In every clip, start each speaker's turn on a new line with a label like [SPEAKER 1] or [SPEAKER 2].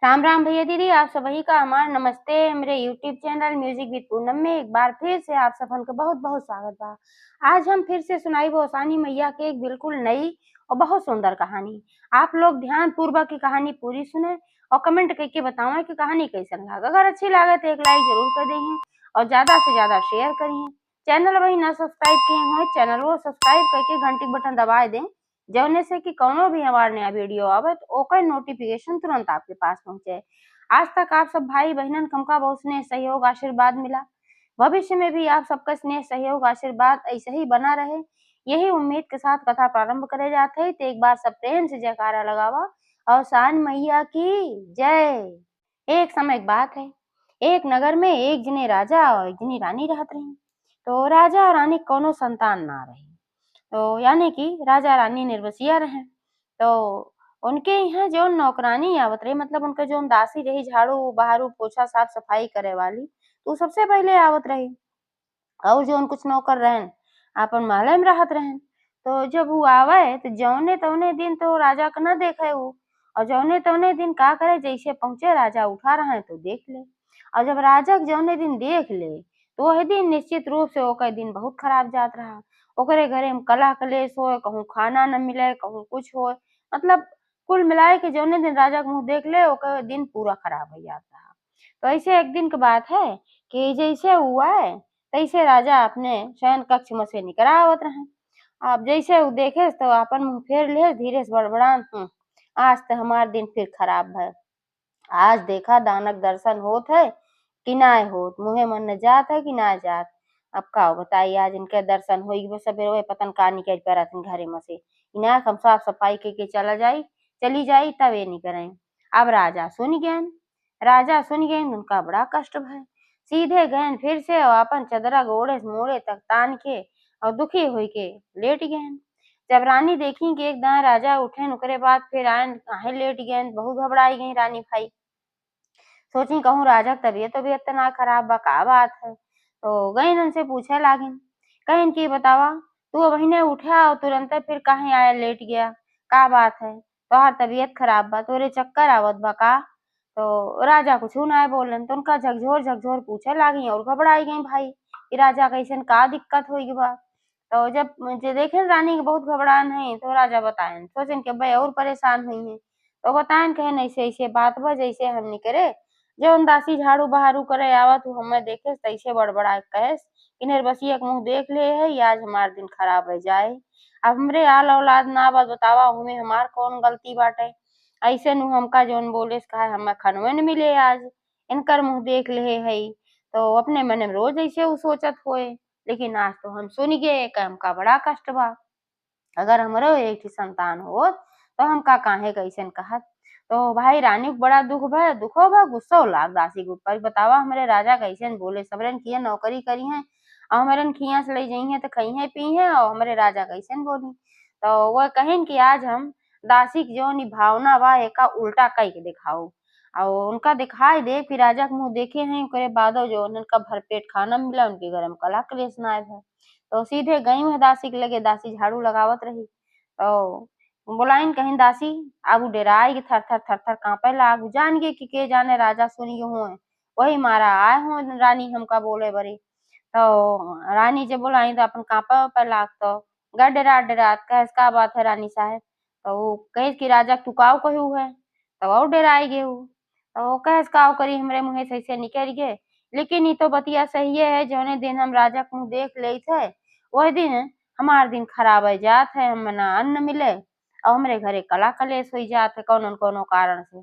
[SPEAKER 1] राम राम भैया दीदी, आप सभी का हमार नमस्ते। मेरे YouTube channel music with Poonam में एक बार फिर से आप सबन का बहुत बहुत स्वागत बा। आज हम फिर से सुनाई गोसानी मैया के एक बिल्कुल नई और बहुत सुंदर कहानी। आप लोग ध्यान पूर्वक की कहानी पूरी सुने और कमेंट करके बताओ कि कहानी कैसन लगा। अगर अच्छी लगे तो एक लाइक जरूर कर दें और ज्यादा से ज्यादा शेयर करिए। चैनल वही ना सब्सक्राइब किए हो, चैनल वो सब्सक्राइब करके घंटी बटन दबा दें, जौने से कि कौनो भी हमार नया वीडियो आवे तो ओकर नोटिफिकेशन तुरंत आपके पास पहुंचे। आज तक आप सब भाई बहनन हमका बहुत स्नेह सहयोग आशीर्वाद मिला। भविष्य में भी आप सबका स्नेह सहयोग आशीर्वाद ऐसे ही बना रहे, यही उम्मीद के साथ कथा प्रारंभ करे जाते हैं। तो एक बार सब प्रेम से जयकारा लगावा और सान मैया की जय। एक समय की बात है, एक नगर में एक जने राजा और एक जनी रानी रहत रही। तो राजा और रानी कोनो संतान ना रही, तो यानी कि राजा रानी निर्बसिया रहे। तो उनके यहाँ जो नौकरानी आवत रही, मतलब उनके जो दासी रही झाड़ू बहारू पोछा साफ सफाई करे वाली, तो सबसे पहले आवत रही। और जो कुछ नौकर रहन अपन महल में रहत रहन। तो जब वो आवे तो जौने तौने दिन तो राजा का न देखे वो, और जौने तौने दिन का करे, जैसे पहुंचे राजा उठा रहे तो देख ले। और जब राजा के जौने दिन देख ले तो वह दिन निश्चित रूप से ओकर दिन बहुत खराब जात रहा। ओकरे घरे में कलह कलेश हो, कहूँ खाना न मिले, कहूँ कुछ हो, मतलब कुल मिलाए के जौने दिन राजा के मुंह देख ले ओकर दिन पूरा खराब हो जाता रहा। तो ऐसे एक दिन की बात है कि जैसे हुआ है तैसे राजा अपने शयन कक्ष में से निकल आवत रहे। अब जैसे वो देखे तो अपन मुंह फेर ले, धीरे से बड़बड़ान, आज तो हमार दिन फिर खराब है। आज देखा दानक दर्शन होत है कि ना होत, मुहे मन न जात है कि ना जात। अब का बताइए, आज इनके दर्शन होई बस सबेरे पतन का निकल पर घरे में से इना हम साफ सफाई के चली जाई तब ये नहीं करें। अब राजा सुन गए उनका बड़ा कष्ट भय। सीधे गए फिर से और अपन चदरा गोड़े से मोड़े तक तान के और दुखी हुई के लेट गए। जब रानी देखी कि एक दाएं राजा उठे उकरे बाद फिर आए काहे लेट गए, बहुत घबराई गई रानी भाई। सोची कहूँ राजा की तबीयत तबीयत तो ना खराब बा, का बात है। तो गईन उनसे पूछे लागिन, कहिन की बतावा तू अबहिने उठा और तुरंत फिर काहे आया लेट गया, का बात है, तोहार तबीयत खराब बा, तोरे चक्कर आवत बा का। तो राजा कुछ ना बोलन, तो उनका झकझोर झकझोर पूछे लागी और घबराई गई भाई कि राजा कैसन का दिक्कत होगी बा। तो जब जे देखे रानी के बहुत घबरान है तो राजा बताएं, सोचन के भाई और परेशान हुई है। तो बताएं कहन ऐसे ऐसे बात बा, जैसे हमनी करे जौन दासी झाड़ू बहारू करे आवत हूँ हमें देखे तैसे बड़बड़ा कहेस कि निर्बसिया के मुंह देख ले है, आज हमार दिन खराब हो जाए। अब हमरे आल औलाद ना बात बतावा हमें हमार कौन गलती बाटे। ऐसे नु हमका जौन बोले कहा हमें खनवे न मिले आज, इनकर मुंह देख ले है। तो अपने मन में रोज ऐसे वो सोचत होए, लेकिन आज तो हम सुन गए कि हमका बड़ा कष्ट बा। अगर हमरो एक ही संतान होत तो हमका काहे कैसन कहत। तो भाई रानी को बड़ा दुख भय, दुखो बा गुस्सो लाग दासी के ऊपर। बतावा हमरे राजा कैसन बोले, सबरन किया नौकरी करी है और हमरन खिया से ले जाई है तो खई है पी है, और हमरे राजा कैसन बोली। तो वह कहिन कि आज हम दासी की जौन ई भावना बा एका उल्टा कई के दिखाओ और उनका दिखाई दे। फिर राजा के मुंह देखे हैं ओकरे बादो जो उनका भरपेट खाना मिला, उनके घर में कलह क्लेश ना आए। तो सीधे गई में दासी के लगे, दासी झाड़ू लगावत रही। तो बोलाइन कहीं दासी, आगू डेराई थर थर थर थर कांपे लागू, जान गए कि के जाने राजा सुनी हुए, वही मारा आए हो रानी हमका बोले बरी। तो रानी जब बोलाई तो अपन कांपा वापे लाग। तो गा डेरात डेरात कहे का बात है रानी साहब। तो वो कहे कि राजा तू काव कहू है। तो और डेराई गे हूँ। तो वो कहे काव करी हमरे मुँहे से ऐसे निकल गए, लेकिन ये तो बतिया सही है, जौने दिन हम राजा को मुँह देख ले थे वही दिन हमार दिन खराब हो जात है, हमें ना अन्न मिले और हमरे घरे कला कलेश हो जात है कौनो न कौनो कारण से।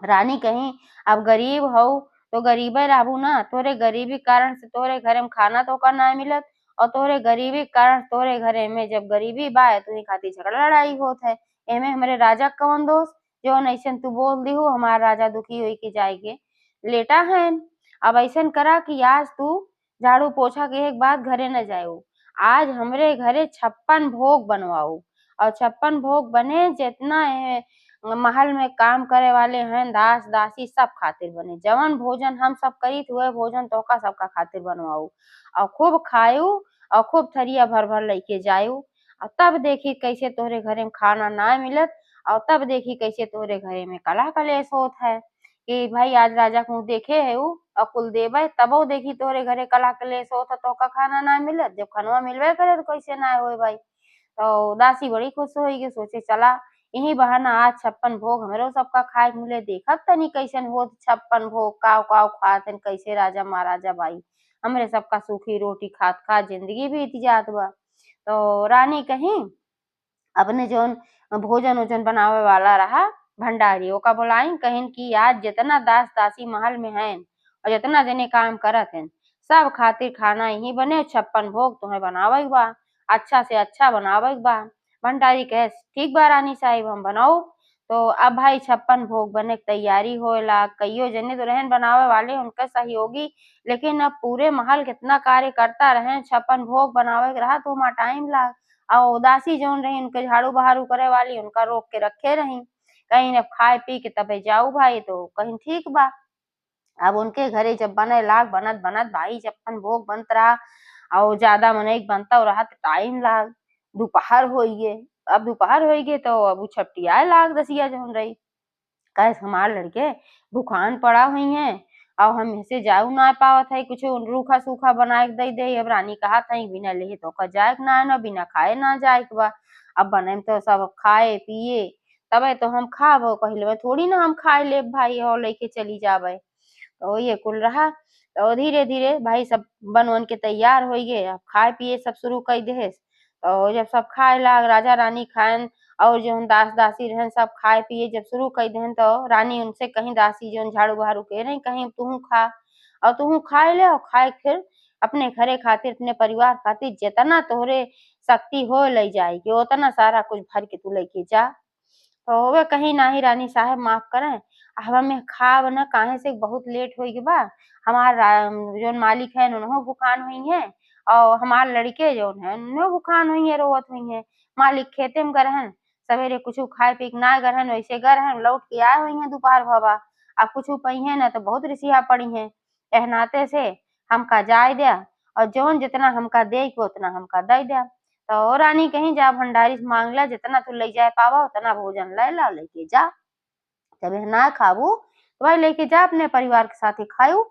[SPEAKER 1] रानी कहीं अब गरीब हो तो गरीबे रहबू ना, तोरे गरीबी कारण से तोरे घरे में खाना तो का ना मिलत, और तोरे गरीबी के कारण तोरे घरे में जब गरीबी बा तुही खातिर झगड़ा लड़ाई होत है। एमे हमरे राजा का कौन दोष, जौन ऐसन तू बोल दिहू हमार राजा दुखी होई के जाएगे लेटा है। अब ऐसन करा कि आज तू झाड़ू पोछा के एक बाद घरे न जाऊ, आज हमरे घरे 56 भोग बनवाऊ, और 56 भोग बने जितना महल में काम करे वाले हैं दास दासी सब खातिर बने, जवन भोजन हम सब करी वह भोजन तोहका सबका खातिर बनवाऊ और खूब खायू और खूब थरिया भर भर लेके जायू। और तब देखी कैसे तोहरे घरे में खाना ना मिलत, और तब देखी कैसे तोहरे घरे में कलह कलेश होत है। कि भाई आज राजा के मुँह देखे है उ और कुल देबै तबो देखी तोहरे घरे कलह क्लेश होत ह तोहका खाना ना मिलत, जब खनवा मिलबे करे तो कैसे ना होए भाई। तो दासी बड़ी खुश होई सोचे चला यही बहाना आज 56 भोग हमरो सबका खाए के मिले, देखत तनी कैसन होत 56 भोग काव काव खात हन कैसे राजा महाराजा भाई, हमरे सबका सूखी रोटी खात खात जिंदगी बीत जात बा। तो रानी कहीं अपने जौन भोजन ओजन बनावे वाला रहा भंडारी ओका बुलाइन कहिन कि आज जितना दास दासी महल में हैं और जितना जने काम करत हन सब खातिर खाना यही बने 56 भोग तुम्हें बनावे के बा, अच्छा से अच्छा बनावे के बा। भंडारी कहे ठीक बा रानी साहिब हम बनाऊ। तो अब भाई 56 भोग बने के तैयारी होएला, कईयो जने तो रहन बनावे वाले उनका सहयोगी, लेकिन अब पूरे महल कितना कार्य करता रहे 56 भोग बनावे के रहा तो वहाँ टाइम लाग और उदासी जौन रही उनके झाड़ू बहारू करे वाली उनका रोक के रखे रही, कहीं अब खाए पी के तबे जाऊ भाई तो कहीं ठीक बा। अब उनके घरे जब बने लाग बनत बनत भाई 56 भोग बनत रहा और ज्यादा मनईक बनता रहा तो टाइम लाग दोपहर होई गे। अब दोपहर होई गे तो अब उ छपटियाए लाग दसिया जौन रही कहे हमार लड़के भूखान पड़ा हुई हैं और हम ऐसे जाऊ ना पावत है कुछ रूखा सूखा बना के दई दे। अब रानी कहा था बिना ले तो का जाए ना ना बिना खाए ना जाए के बा। अब बने तो सब खाए पिए तबे तो हम खाब पहले में थोड़ी ना हम खाए ले भाई और लेके चली जावे। तो ये कुल रहा तो धीरे धीरे भाई सब बन वन के तैयार हो गए अब खाए पिए सब शुरू कर दे। तो जब सब खाए लाग राजा रानी खाएन और जो दास दासी रहन सब खाए पिए जब शुरू कर देहन तो रानी उनसे कहीं दासी जो झाड़ू बहारू के रही कहीं तू खा और तू खाए ले और खाए फिर अपने घरे खातिर अपने परिवार खातिर जितना तोहरे शक्ति हो ले जाए कि उतना सारा कुछ भर के तू लेके जा। तो वे कहीं नाही रानी साहब माफ करें अब हमें खाब न काहे से बहुत लेट हो गई बा हमार जोन मालिक है उन्हों भूखान हुई है और हमार लड़के जोन है उन्हों भूखान हुई है रोवत हुई है। मालिक खेते में गरहन सवेरे कुछ खाए पी के ना गरहन वैसे गरहन लौट के आए हुई है दोपहर भवा अब कुछ पहिए न तो बहुत रिसिया पड़ी है एह नाते से हमका जाय दिया और जौन जितना हमका दे के उतना हमका दे दिया। तो रानी कहीं जा भंडारी से मांग ला जितना तू ले जाए पावा उतना भोजन ले ला लेके जा जब ना खाबू तो भाई लेके जा अपने परिवार के साथ ही खायू।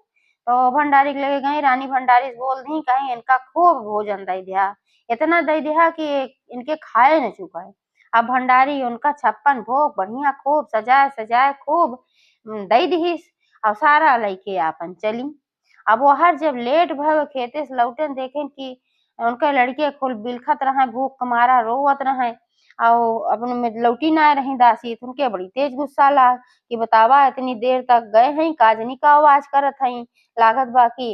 [SPEAKER 1] तो भंडारी के लेके गई रानी भंडारी से बोल दी कहीं इनका खूब भोजन दे दिया इतना दे दिया कि इनके खाए न चुकाए। अब भंडारी उनका 56 भोग बढ़िया खूब सजाए सजाए खूब दे दी और सारा लेके आपन चली। अब वो हर जब लेट भव खेते से लौटन देखें कि उनके लड़के कुल बिलखत रहे भूख के मारा रोवत रहे और अपने में लौटी ना रही दासी तो उनके बड़ी तेज गुस्सा लाग कि बतावा इतनी देर तक गए हैं काजनी का आवाज करत हई लागत बा कि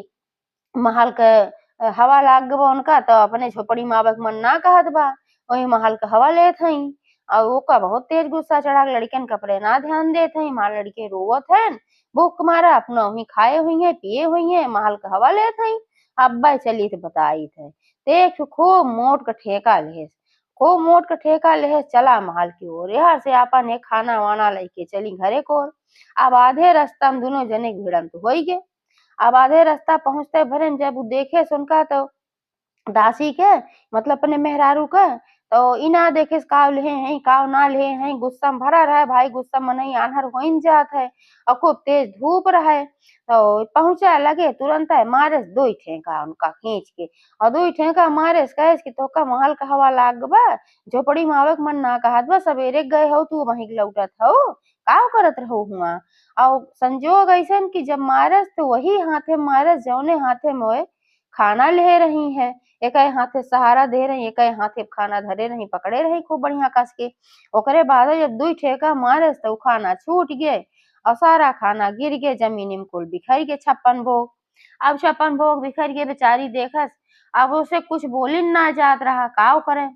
[SPEAKER 1] महल के हवा लाग गबा उनका तो अपने झोपड़ी में आवे के मन ना कहत बा वही महल के हवा लेत हई और ओका बहुत तेज गुस्सा चढ़ा लड़कन कपड़े ना ध्यान देत हई माँ लड़के रोवत हैं भूख के मारा अपना वही खाए हुई है पिए हुई है महल का हवा लेत हई। अब्बा चली तो बताई थे देख खूब मोट का ठेका ले खूब मोट का ठेका ले चला महल की ओर यहाँ से आपन एक खाना वाना लेके चली घरे को। अब आधे रास्ता में दोनों जने के भिड़न तो हो ही गए। अब आधे रास्ता पहुंचते भरन जब वो देखे सुनका तो दासी के मतलब अपने मेहरारू के तो इना देखे काव ले हैं काव ना ले हैं गुस्सा में भरा रहा भाई गुस्सा में नहीं आन्हर होइन जात है और खूब तेज धूप रहे तो पहुंचा लगे तुरंत है मारे दो ही ठेका उनका खींच के और दो ही ठेका मारे कहे कि तो का महल का हवा लाग बा झोपड़ी में आवे के मन ना कहत बा सवेरे गए हो तू वहीं लौटत हो काव करत रहो हुआ और संजोग ऐसन कि जब मारस तो वही हाथे मारस जौने हाथे में खाना ले रही है एक हाथे सहारा दे रही एक हाथे खाना धरे रही पकड़े रही खूब बढ़िया कस के ओकरे बाद जब दुई ठेका मारस तो खाना छूट गए और सारा खाना गिर गए जमीनी में कुल बिखर गए 56 भोग। अब 56 भोग बिखर गए बेचारी देखस अब उसे कुछ बोली ना जात रहा काव करे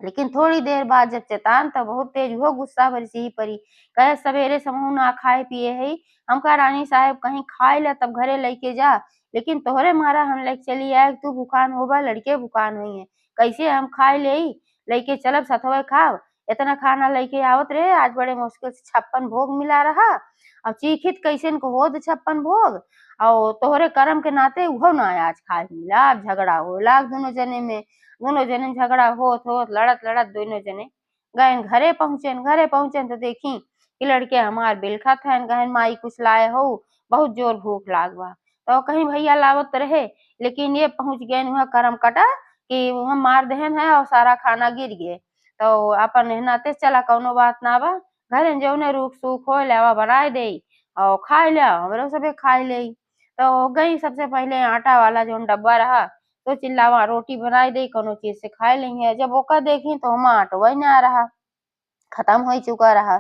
[SPEAKER 1] लेकिन थोड़ी देर बाद जब चेतान तब बहुत तेज हो गुस्सा बरसी ही परी कहे सवेरे समूह ना खाए पिए है हमका रानी साहब कहीं खाए ला तब घरे लेके जा लेकिन तोहरे मारा हम लेके चली आए तू भूखान होबा लड़के भूखान हुई है कैसे हम खाए ले लेके चलब सतवे खाब इतना खाना लेके आवत रे आज बड़े मुश्किल से 56 भोग मिला रहा अब चीखित कैसे इनको हो 56 भोग और तोहरे कर्म के नाते उहो ना आज खाए मिला अब झगड़ा हो लाग दोनों जने झगड़ा होत होत लड़त लड़त दोनों जने गए घरे पहुंचे तो देखी कि लड़के हमार बिलखत हन, कहेन माई कुछ लाए हो, बहुत जोर भूख लागबा। तो कहीं भैया लावत रहे, लेकिन ये पहुंच गए वहाँ करम कटा कि वहाँ मार देहन है और सारा खाना गिर गए। तो अपन एहनाते चला कौनो बात ना बा, घरे जौने रूख सूख हो लेवा बनाए देई और खाए लिया, हमरो सबे खाए लेई। तो गई सबसे पहले आटा वाला जोन डब्बा रहा, तो चिल्लावा रोटी बनाई देई कौनो चीज से खाए लेंगे। जब ओका देखी तो हमा आटवा ही ना रहा, खत्म हो चुका रहा।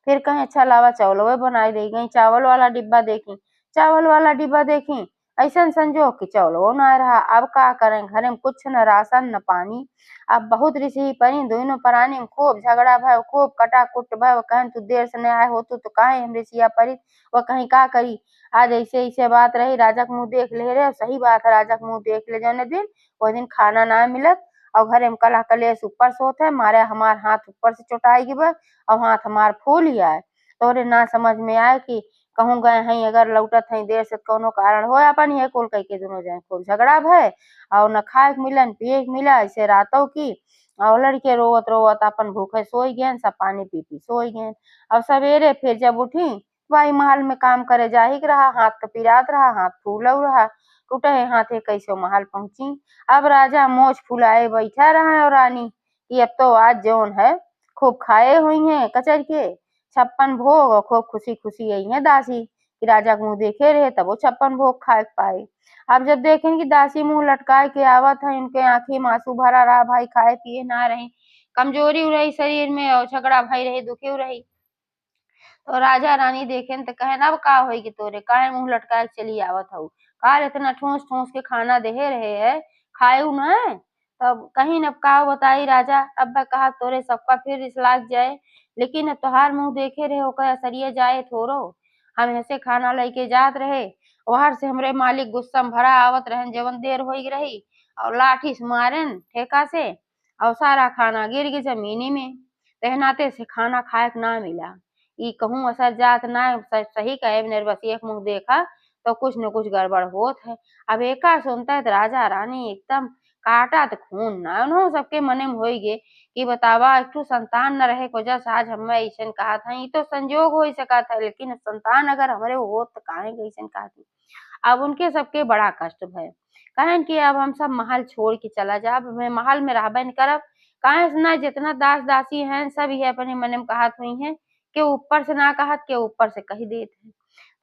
[SPEAKER 1] फिर कहें अच्छा लावा चावलवे बनाई दे, गई चावल वाला डिब्बा देखी, चावल वाला डिब्बा देखी, ऐसन संजोग कि चावलवो ना रहा। अब का करें, घरे में कुछ न राशन न पानी। अब बहुत रिसही पड़ी, दोनों प्राणी में खूब झगड़ा भय, खूब कटाकुट भय। कहें तू देर से न आए होतु तो काहे हम रिसिया पड़ी, वो कहीं का करी। आज ऐसे ऐसे बात रही, राजा के मुंह देख ले रे। सही बात है, राजा के मुंह देख ले जौने दिन, वो दिन खाना ना मिलत और घरे में कलह कलेश ऊपर से होत है, मारे हमार हाथ ऊपर से चोटाई गिबे और हाथ हमार फूल ही आए। तोरे ना समझ में आए कि कहूँ गए हई, अगर लौटत हई देर से कौनो कारण हो अपन ये कुल कह के दोनों जने खूब झगड़ा भय और न खाए के मिलन पिए के मिला। ऐसे रातों की और लड़के रोवत रोवत अपन भूखे सोई गए, सब पानी पी पी सोई गए। अब सवेरे फिर जब उठी, भाई महल में काम करे जाही के रहा, हाथ तो पिरात रहा, हाथ फूलऊ रहा, टूटे हाथे कैसे महल पहुंची। अब राजा मोछ फुलाए बैठा रहा और रानी कि अब तो आज जौन है खूब खाए हुई हैं कचर के 56 भोग और खूब खुशी खुशी आई है दासी कि राजा के मुंह देखे रहे तब वो 56 भोग खाए के पाए। अब जब देखें कि दासी मुंह लटकाए के आवत है, उनके आंखी में आंसू भरा रहा, भाई खाए पिए ना रहे, कमजोरी हो रही शरीर में और झगड़ा भई रही, दुखी हो रही। तो राजा रानी देखेन तो कहेन अब का होई कि तोरे काहे मुंह लटकाए के चली आवत हऊ, काल इतना ठूस ठूस के खाना देहे रहे है, खाएऊ न। तब कहीं अब का बताई राजा, अब मैं कहा तोरे सबका फिर इस लाग जाए, लेकिन अब तोहार मुंह देखे रहे ओकर असरिये जाए थोरो। हम ऐसे खाना लेके जात रहे, बाहर से हमरे मालिक गुस्सा में भरा आवत रहन, जवन देर होई रही और लाठी से मारन ठेका से और सारा खाना गिर गई जमीनी में। तहनाते से खाना खाए के ना मिला। ई कहूँ असर जात ना, सही कहे निर्बसिया के मुंह देखा तो कुछ न कुछ गड़बड़ होत है। अब एका सुनता तो राजा रानी एकदम काटा तो खून ना उन्हों सबके मने में होई गे कि बतावा एक ठो संतान न रहे को जस आज हमें ऐसन कहा था। ई तो संजोग हो ही सका था, लेकिन संतान अगर हमरे होत तो काहे के ऐसन कहा थी। अब उनके सबके बड़ा कष्ट भय, कहन कि अब हम सब महल छोड़ के चला जाब, मैं महल में रहबे न करब। काहे से ना जितना दास दासी हैं सब ये अपने मने में कहत हुई हैं के ऊपर से ना कहत के ऊपर से कही देत है।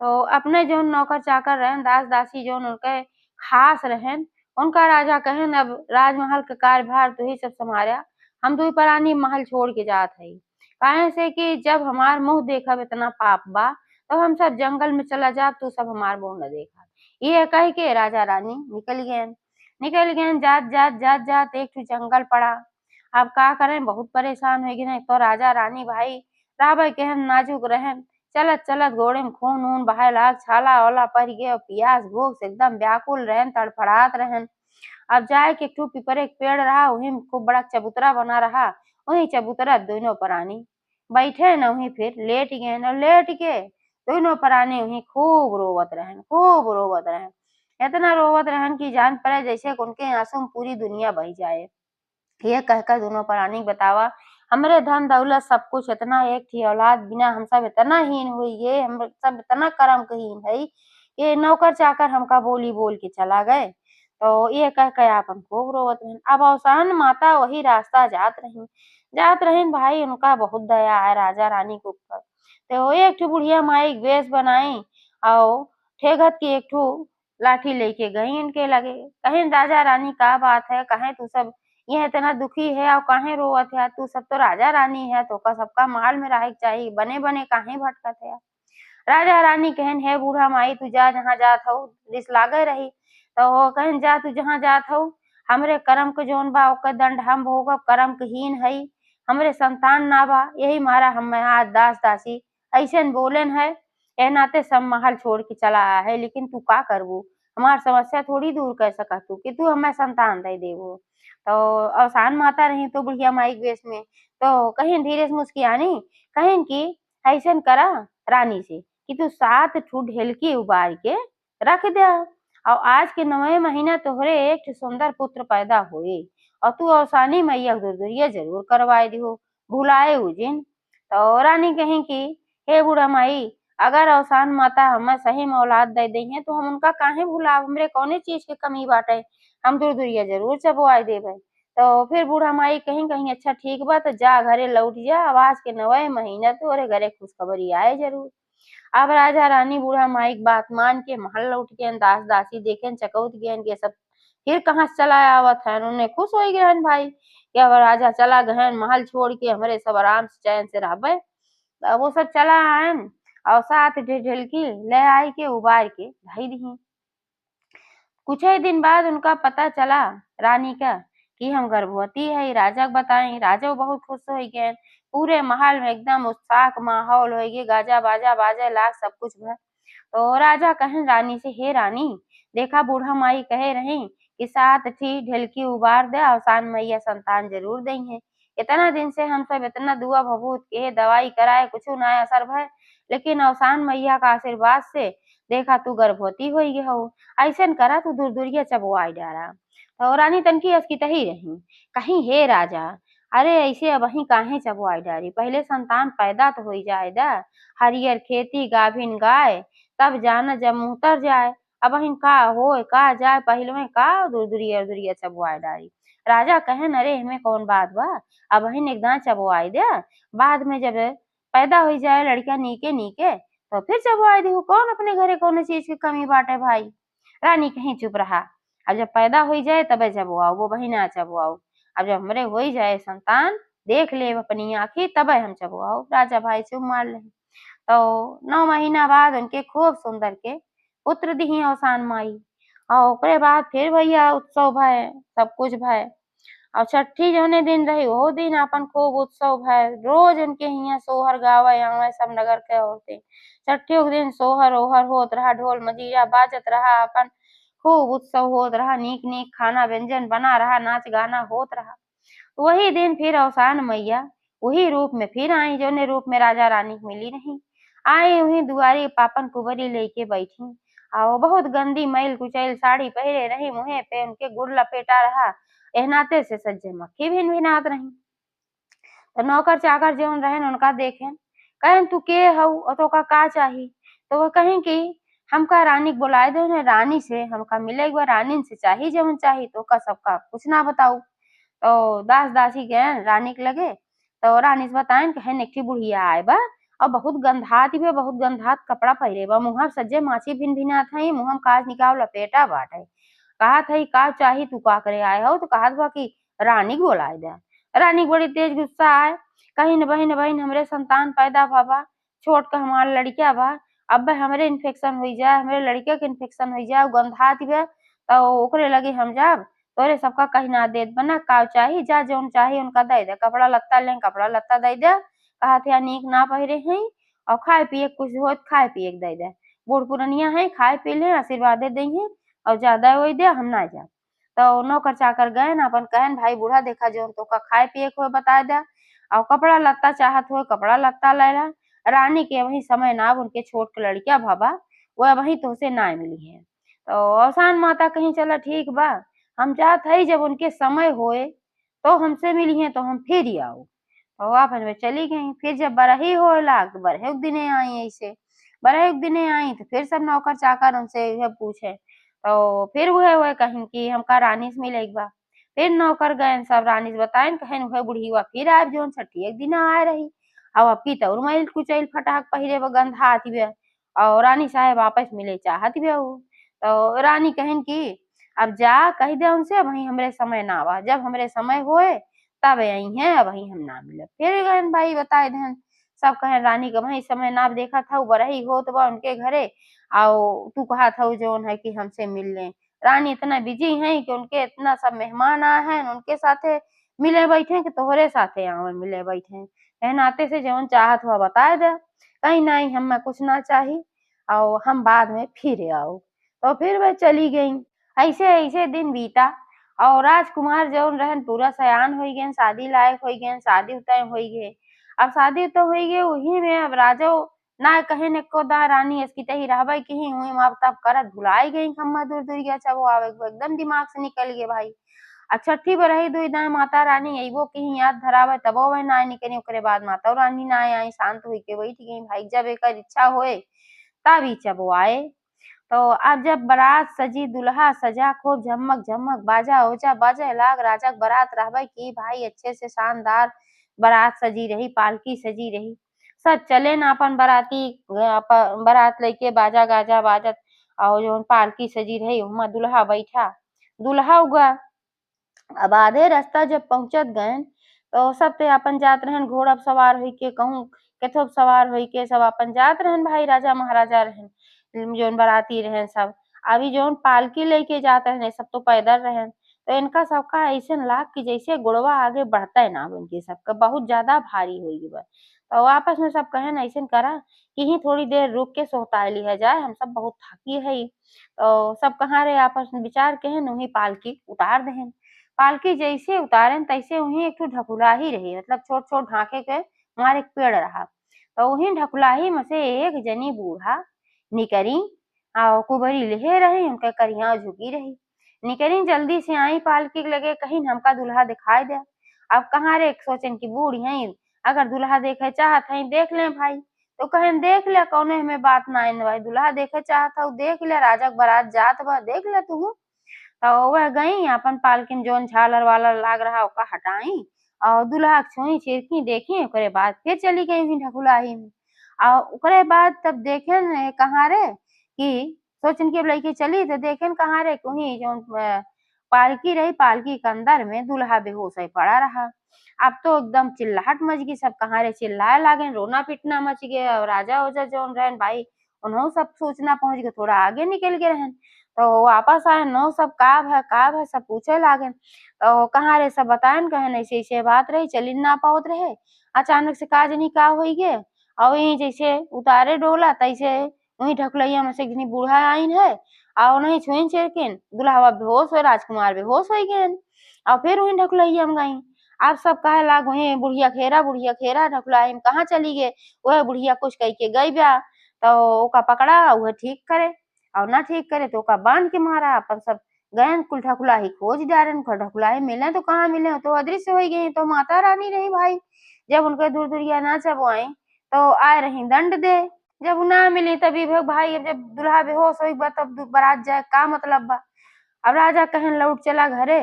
[SPEAKER 1] तो अपने जौन नौकर चाकर रहन दास दासी जौन उनके खास रहन, उनका राजा कहेन अब राजमहल का कार्यभार तू ही सब संभारा, हम दुई प्राणी महल छोड़ के जात हई। काहे से कि जब हमार मुंह देखब इतना पाप बा तो हम सब जंगल में चला जाब, तू सब हमार मुंह न देखा। ये कह के राजा रानी निकल गए जात जात जात जात एक ठो जंगल पड़ा। अब का करें, बहुत परेशान हो गए। तो राजा रानी भाई रावय केहन नाजुक रहन, चलत चलत घोड़े में खून ऊन बहे लाग, छाला वाला पड़ गए और प्यास भूख से एकदम व्याकुल रहन, तड़फड़ात रहन। अब जाए के एक ठो पीपरे के पेड़ रहा, वहीं खूब बड़ा चबूतरा बना रहा, वहीं चबूतरा दोनों प्राणी बैठे न वहीं फिर लेट गए न, लेट के दोनों प्राणी वहीं खूब रोवत रहन, इतना रोवत रहन कि जान पड़े जैसे उनके आंसू में पूरी दुनिया बह जाए। ये कहकर दोनों प्राणी बतावा हमरे धन दौलत सब कुछ इतना एक थी औलाद बिना हम सब इतना हीन हुई, ये हम सब इतना कर्म कहीन है, ये नौकर चाकर हमका बोली बोल के चला गए। तो ये कह के आपन खूब रोवत रही। अब अवसान माता वही रास्ता जात रही भाई उनका बहुत दया है राजा रानी के ऊपर। तो एक ठो बुढ़िया माई के वेश बनाई और ठेगत की एक ठो लाठी लेके गई इनके लगे, कहीं राजा रानी का बात है, कहे तू सब ये इतना दुखी है और काहे रोवत है, तू सब तो राजा रानी है तो का सबका महल में रहे चाहिए, बने बने काहे भटकत है। राजा रानी कहन हे बूढ़ा माई तू जा जहाँ जात हऊ, रिस लागे रही। तो वो कहन जा तू जहाँ जात हऊ, हमरे कर्म के जोन बा ओकर दंड हम भोगब, कर्म के हीन हई, हमरे संतान ना बा, यही मारा हम आज दास दासी ऐसन बोलन है। ए नाते सब महल छोड़ के चला आया है, लेकिन तू का करबू, हमार समस्या थोड़ी दूर कर सकत तू कि तू हमें संतान दे देबो। तो अवसान माता रही तो बुढ़िया माई के वेश में, तो कहीं धीरे से मुस्कियानी कहीं कि ऐसन करा रानी से कि तू 7 ठो ढेलकी उबार के रख दे और आज के 9वें महीना तोहरे एक ठो सुंदर पुत्र पैदा होई और तू अवसानी मैया के दूरदुरिया जरूर करवाए दिहो, भुलाए उजिन। तो रानी कहीं कि हे बूढ़ा माई, अगर अवसान माता हमें सही में औलाद दे दी है तो हम उनका काहे भुलाब, हमरे कौने चीज के कमी बाटे, हम दूर दूरिया जरूर चबुआई देबे। तो फिर बूढ़ा माई कहीं कहीं अच्छा ठीक बा तो जा घरे लौट जा, आवाज के 9 महीना तोरे घरे खुशखबरी आए जरूर। अब राजा रानी बूढ़ा माई की बात मान के महल लौट गए, दास दासी देखे चकौत गए के सब फिर कहाँ से चला आवत है, उन्हें खुश हो गए भाई कि अब राजा चला गए महल छोड़ के, हमारे सब आराम से चैन से रहबे। वो सब चला आयन और साथ ढेलकी ले आई के उबार के धई दी। कुछ ही दिन बाद उनका पता चला रानी का कि हम गर्भवती है, राजा को बताई, राजा बहुत खुश हो गए। पूरे महल में एकदम उत्साह का माहौल हो गए, गाजा बाजा बाजे लाग सब कुछ भर। तो राजा कहे रानी से, हे रानी, देखा बूढ़ा माई कहे रही कि 7 ढेलकी उबार दे अवसान मैया संतान जरूर देंगे। इतना दिन से हम सब इतना दुआ भभूत के दवाई कराए कुछ ना असर भय, लेकिन अवसान मैया का आशीर्वाद से देखा तू गर्भवती हो गई हो, ऐसन करा तू दूर दूरिया चबुआई डारा। तो रानी तनकी अस्कितही रही, कहीं हे राजा, अरे ऐसे अब वही काहे चबुआई डारी, पहले संतान पैदा तो हो जाए दा, हरियर खेती गाभिन गाय तब जाना जब मुँह तर जाए, अब वही का हो का जाए पहले में का दूर दूरिया दूरिया चबुआई डारी। राजा कहे अरे हमें कौन बात बा, अब वही एकदम चबुआई दे, बाद में जब पैदा हो जाए लड़का नीके नीके तो फिर चबुआई दी, कौन अपने घरे कौन चीज की कमी बाटे भाई। रानी कहीं चुप रहा, अब जब पैदा हो जाए तबे चबुआओ, वो वही ना चबुआओ, अब जब हमरे हो जाए संतान देख ले अपनी आंखी तबे हम चबुआओ। राजा भाई चुप मार ले। तो 9 महीना बाद उनके खूब सुंदर के पुत्र दिही अवसान माई, और ओकरे बाद फिर भैया उत्सव भय, सब कुछ भय। और छठी जौने दिन रही ओहो दिन अपन खूब उत्सव भय, रोज उनके हियाँ सोहर गावे आवे सब नगर के औरतें। छठियों के दिन सोहर ओहर होत रहा, ढोल मजीरा बाजत रहा, अपन खूब उत्सव होत रहा, नीक नीक खाना व्यंजन बना रहा, नाच गाना होत रहा। वही दिन फिर अवसान मैया वही रूप में फिर आई, जौने रूप में राजा रानी को मिली नहीं। आई वही दुआरी पापन कुबरी लेके बैठी, और बहुत गंदी मैल कुचैल साड़ी पहरे रही, मुँहे पे उनके गुड़ लपेटा रहा, एहनाते से सज्जे मक्खी भिन भिनात रही। तो नौकर चाकर जौन रहन उनका देखेन, कहेन तू के हऊ और तोका का चाही। तो वो कहें कि हमका रानी के बुलाए दो ने, रानी से हमका मिले एक बार, रानी से चाही जवन चाही तो का सबका कुछ ना बताऊ। तो दास दासी गए रानी के लगे, तो रानी से बताएन कहेन एक ठे बुढ़िया आए बा और बहुत गंधात बा, बहुत गंधात कपड़ा पहिरे बा, मुँह सज्जे माछी भिन भिनात हई, मुँह काज निकाल लपेटा बाटे। कहत हई का चाही तू का करे आए हो, तो कहत बा कि रानी के बुलाए दे। रानी के बड़ी तेज गुस्सा आए, कहीं बहिन बहिन हमरे संतान पैदा भबा, छोट का हमार लड़का बा, अब हमरे इन्फेक्शन हो जाए, हमरे लड़के के इन्फेक्शन हो जाए, गंधात बा, तो ओकरे लगे हम जाब, तोरे सबका कहीं ना देत बना, का चाही जा जौन चाही उनका दे दे, कपड़ा लत्ता ले कपड़ा लत्ता दे दे, कहत या नीक ना पहिरे हई, और खाए पिए कुछ होत खाए पिए के दे दे, बूढ़ पुरनिया है खाए पी ले आशीर्वादे दही, और ज्यादा होई दे हम ना जा। तो नौकर चाकर गए ना अपन कहन भाई बूढ़ा देखा जौन तोका खाए पिए के होए बता दे, और कपड़ा लत्ता चाहत हो कपड़ा लत्ता ले ला। रानी के वही समय ना उनके छोट के लड़किया भबा वह वही तोसे ना मिली है। तो अवसान माता कहीं चला ठीक बा, हम चाहत हई जब उनके समय होए तो हमसे मिली है तो हम फिर ही आओ। तो आपन में चली गई, फिर जब बरही होए लाग तो बरहे के दिने आई, ऐसे बरहे के दिने आई तो फिर सब नौकर चाकर उनसे यह पूछे, तो फिर वह कहीं कि हमका रानी से मिले एक बा। फिर नौकर गए सब रानी से बताएन कहेन वह बुढ़ीवा फिर आए जौन छठी एक दिन आए रही, अब अबकी तो और मैल कुचैल फटाक पहिरे ब गंधात बा, और रानी साहब वापस मिले चाहत बा ऊ। तो रानी कहेन कि अब जा कह दे उनसे वही हमरे समय ना बा, जब हमरे समय होए तब आई हैं, अब वही हम ना मिलब। फिर गहन भाई बताए देहन, सब कहेन रानी का वही समय ना देखा था बरही होत बा उनके घरे, आओ तू कहत हऊ जौन है कि हमसे मिल लें। रानी इतना बिजी हैं कि उनके इतना सब मेहमान आए हैं, उनके साथे मिले बैठे कि तोहरे साथे आवे मिले बैठे। ए नाते से जौन चाहत हुआ बताए दे, कहीं नहीं हमें कुछ ना चाही, और हम बाद में फिर आओ। तो फिर वह चली गई। ऐसे ऐसे दिन बीता, और राजकुमार जौन रहन पूरा सयान हो गए, शादी लायक हो गए, शादी तय हो गए। अब शादी तो हो गए वही में, अब राजो ना कहे न को दा रानी इसकी तही रहबे की हुई, अब तब करत भुलाई गई खम्मा दूर दूरिया चबो आवे, एकदम दिमाग से निकल गए भाई। अब छठी बरही दुई दाएं माता रानी अइबो कहीं याद धरावे तबो वह नाय निकली ओकरे बाद माता रानी नाय आई शांत हुई के बैठ गई भाई जब एकर इच्छा होए तब ई चबो आए। तो अब जब बारात सजी दुल्हा सजा खूब झमक झमक बाजा ओजा बाजे लाग राजा के बारात रहबे की भाई अच्छे से शानदार बारात सजी रही पालकी सजी रही सब चले न अपन बाराती बारात लेके बाजा गाजा बाजत और जो पालकी सजी रही उमा दुल्हा बैठा दुल्हा उगा। अब आधे रास्ता जब पहुंचत गए तो सब ते अपन जात रहन घोड़ा पे सवार हुई के कहूँ केथो पे सवार हुई के सब अपन जात रहन भाई राजा महाराजा रहन जोन बाराती रहन सब। अभी जोन पालकी लेके जात रहन सब तो पैदल रहन तो इनका सबका ऐसन लाग कि जैसे गुड़वा आगे बढ़ता ना इनके सबका बहुत ज्यादा भारी हुई बा। तो आपस में सब कहेन ऐसन करा कि ही थोड़ी देर रुक के सोहता लिया जाए हम सब बहुत थकी है। तो सब कहाँ रे आपस में विचार के है वही पालकी उतार देहन। पालकी जैसे उतारन तैसे वहीं एक ठो ढकुलाही रही मतलब छोट छोट ढांके के वहाँ एक पेड़ रहा। तो वहीं ढकुलाही में से एक जनी बूढ़ा निकरी और कुबरी लेहे रही उनके करिया झुकी रही निकरी जल्दी से आई पालकी के लगे कहीं हमका दुल्हा दिखाई दे। अब कहाँ रे सोचन की बूढ़ी है अगर दुल्हा देखे चाहत है देख ले भाई तो कहें देख ले कौने हमें बात ना आइन भाई दुल्हा देखे चाहत हो देख ले राजा के बारात जात बा देख ले तू। तो वह गई अपन पालकिन जोन झालर वालर लाग रहा ओका हटाई और दुल्हा के छुई छिड़की देखी ओकरे बाद फिर चली गई वहीं ढकुलाही में। और ओकरे बाद तब देखेन कहाँ रे कि सोचन की अब लड़की चली तो देखेन कहाँ रे वहीं जोन पालकी रही पालकी के अंदर में दुल्हा बेहोश है पड़ा रहा। अब तो एकदम चिल्लाहट मच गई सब कहाँ रे चिल्लाए लागे रोना पीटना मच गया और राजा ओजा जोन रहन भाई उन्हों सब सूचना पहुंच गए थोड़ा आगे निकल गए रहन। तो वापस आए नो सब का है सब पूछे लागे तो कहाँ रे सब बताएन कहन ऐसे ऐसे बात रही चली ना पावत रहे अचानक से का जनी का होई गे और वहीं जैसे उतारे डोला तैसे वहीं ढकुलैया में से एक जनी बूढ़ा आइन है और नहीं छुइन छिड़किन दुल्हा बेहोश हो राजकुमार बेहोश हो गए और फिर वहीं ढकुलैया में गई। आप सब कहे लाग वहीं बुढ़िया खेरा ढकुलाई में कहाँ चली गए वह बुढ़िया कुछ कह के गई ब्या तो ओका पकड़ा वह ठीक करे और ना ठीक करे तो ओका बांध के मारा अपन सब गए कुल ढकुलाही खोज डारन ढकुलाही मिले तो कहाँ मिले तो अदृश्य हो गई तो माता रानी रही भाई। जब उनके दूर दूरिया ना जब आई तो आए रही दंड दे जब ना मिली तभी भाई अब जब दुल्हा बेहोश हो बा तब बारात जाए का मतलब बा। अब राजा कहन लौट चला घरे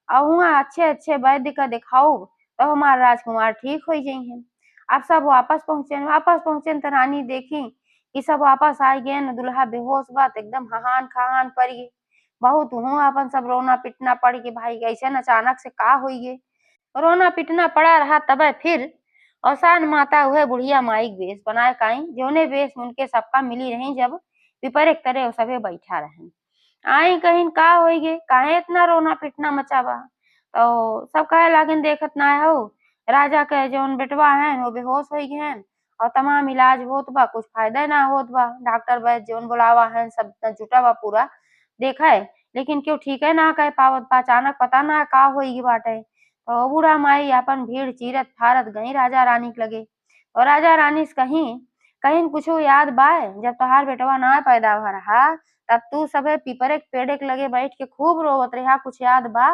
[SPEAKER 1] और वहाँ अच्छे अच्छे वैद्य का दिखाओ तो हमारा राजकुमार ठीक हो जाइए। अब सब वापस पहुंचे तो रानी देखी कि सब वापस आ गए न दुल्हा बेहोश बात एकदम हहान खहान पड़ गई बहुत हूँ अपन सब रोना पिटना पड़ गई भाई ऐसे अचानक से का हुई है रोना पिटना पड़ा रहा तब फिर औसान माता हुए बुढ़िया माई के वेश बनाए काई जोने वेश उनके सबका मिली रही जब विपरीत तरह सबे बैठा रहे आई कहीं का होई गे काहे इतना रोना पिटना मचावा। तो सब कहे लागिन देखत ना हो राजा के जौन बेटवा है वो बेहोश हो गए और तमाम इलाज होत बा कुछ फायदा ना होत बा डॉक्टर वैद्य जौन बुलावा है सब जुटा बा पूरा देखा है लेकिन क्यों ठीक है ना कह पावत बा अचानक पता ना का होई बाटे। तो बूढ़ा माई अपन भीड़ चीरत फारत गई राजा रानी के लगे और राजा रानी से कहीं कहीं कुछ याद बाय जब तोहार बेटवा ना पैदा हो रहा तब तू सबे पीपरे के पेड़े के लगे बैठ के खूब रोवत रहा कुछ याद बा।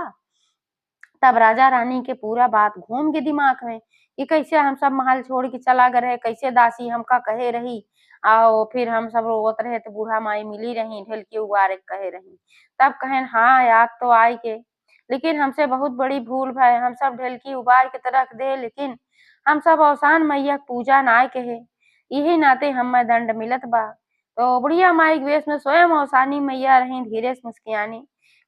[SPEAKER 1] तब राजा रानी के पूरा बात घूम के दिमाग में कि कैसे हम सब महल छोड़ के चला गए रहे कैसे दासी हमका कहे रही आओ फिर हम सब रोवत रहे तो बूढ़ा माई मिली रही ढेलकी उबारे कहे रही तब कहें हाँ याद तो आई के लेकिन हमसे बहुत बड़ी भूल भाई हम सब ढेलकी उबार के तरख दे लेकिन हम सब औसान मैया के पूजा ना कहे यही नाते हमें दंड मिलत बा। तो बुढ़िया माई के वेश में स्वयं औसानी मैया रही धीरे से मुस्कियानी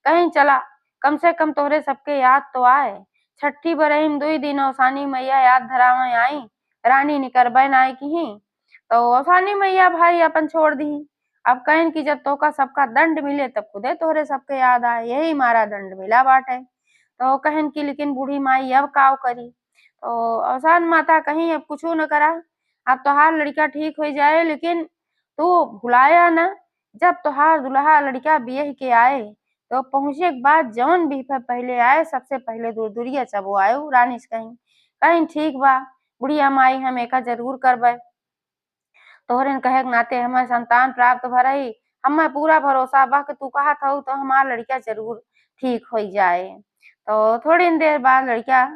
[SPEAKER 1] कहीं चला कम से कम तोहरे सबके याद तो आए छठी बरहिन दुई दिन औसानी मैया याद धरावे आई रानी निकरबैन आई की तो औसानी मैया भाई अपन छोड़ दी। अब कहेन कि जब तोका सबका दंड मिले तब खुदे तोहरे सबके याद आए यही मारा दंड मिला बाटे। तो कहेन की लेकिन बूढ़ी माई अब काव करी तो औसान माता कहीं अब कुछ न करा अब तोहार लड़का ठीक हो जाए लेकिन तू भुलाया न जब तोहार दुल्हा लड़का बियह के आए तो पहुंचे के बाद जौन भी पहले आए सबसे पहले दूर दूरिया चबो आयो रानी से कहीं कहीं ठीक बा बुढ़िया माई हम एका जरूर करबे तोहरे कहे के नाते हमें संतान प्राप्त भरई हमें पूरा भरोसा बा कि तू कहत हऊ तो हमार लड़का जरूर ठीक हो जाए। तो थोड़ी देर बाद लड़का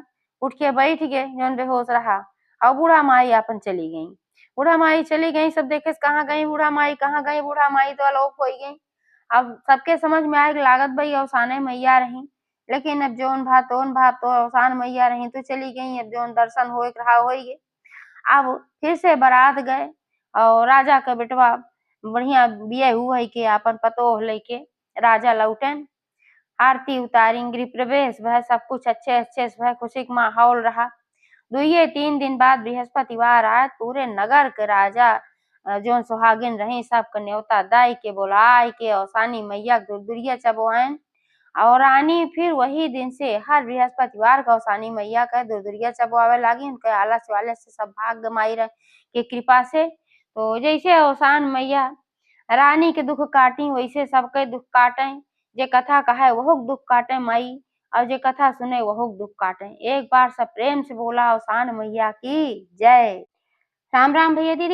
[SPEAKER 1] उठ के बैठ गए जौन बेहोश रहा और बूढ़ा माई अपन चली गई। बूढ़ा माई चली गई, सब देखे कहाँ गई बूढ़ा माई, कहाँ गई बूढ़ा माई, तो अलोप हो गई। अब सबके समझ में आए कि लागत भाई अवसाने मैया रही, लेकिन अब जौन भात तो अवसान मैया रही तो चली गई, अब जौन दर्शन हो रहा हो गए। अब फिर से बारात गए और राजा का बेटवा बढ़िया बिया हुआ है के अपन पतोह लेके राजा लौटन, आरती उतारी, गृह प्रवेश भय, सब कुछ अच्छे से भय, खुशी का माहौल रहा। दुइये 3 दिन बाद बृहस्पतिवार आए, पूरे नगर के राजा जौन सुहागिन रही सब के न्योता दाई के बोलाय के अवसानी मैया के दूर-दूरिया चबवाइन और रानी फिर वही दिन से हर बृहस्पतिवार को अवसानी मैया का दूर-दूरिया चबवावे लागी। उनके आलस-वालस से सब भाग गमाई के कृपा से। तो जैसे अवसान मैया रानी के दुख काटी वैसे सबके दुख काटें। जे कथा कहे वहु दुख काटे माई और जे कथा सुने वहु दुख काटे। एक बार सब प्रेम से बोला अवसान मैया की जय। राम राम भैया दीदी।